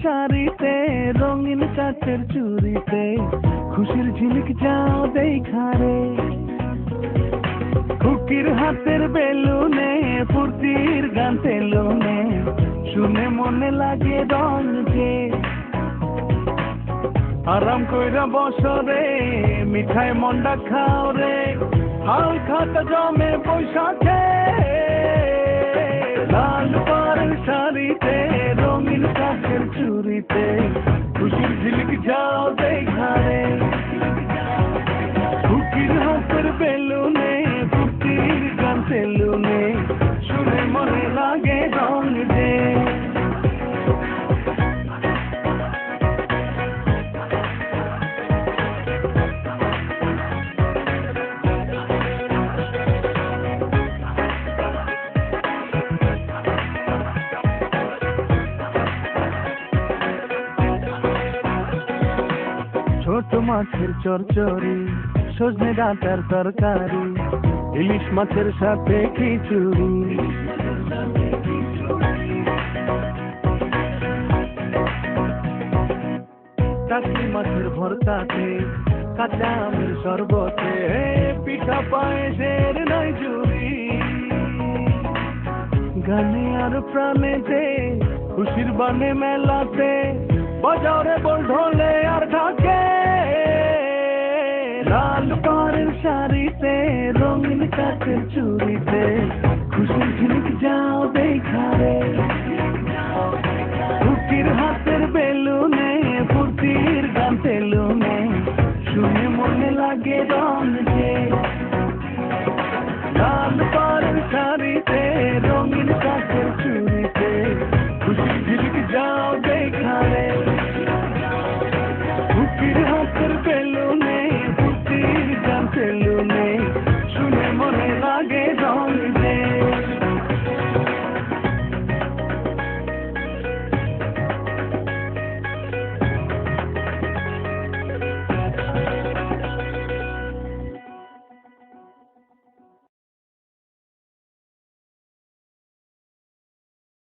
শাড়িতে রঙিন কাচের চুড়িতে খুশির ঝিলিক যাও দেখারে খুকির হাতের বেলুনে ফুর্তির গান তেলুনে শুনে মনে লাগে রং যে আরাম কইরা বসরে মিঠাই মন্ডা খাও রে হাল খাতা জমে বৈশাখে লাল পাড়ের শাড়িতে রঙিন কাচের চুড়িতে খুশির ঝিলিক যাও দেখারে খুকির হাতের বেলুনে ফুর্তির গান তেলুনে শুনে মনে লাগে রং যে ছোট মাছের চরচড়ি সজনে ডাঁটার তরকারি ইলিশ মাছের সাথে খিচুড়ি টাকি মাছের ভর্তাতে কাঁচা আমের শরবতে পিঠা পায়েসের নাই জুড়ি গানে আর প্রাণেতে খুশির বানে মেলাতে বাজাও রে বল ঢোলে আর ঢাকে লাল পাড়ের শাড়িতে রঙিন কাচের চুড়িতে খুশির ঝিলিক যাও দেখারে খুকির হাতের বেলুনে ফুর্তির গান তেলুনে শুনে মনে লাগে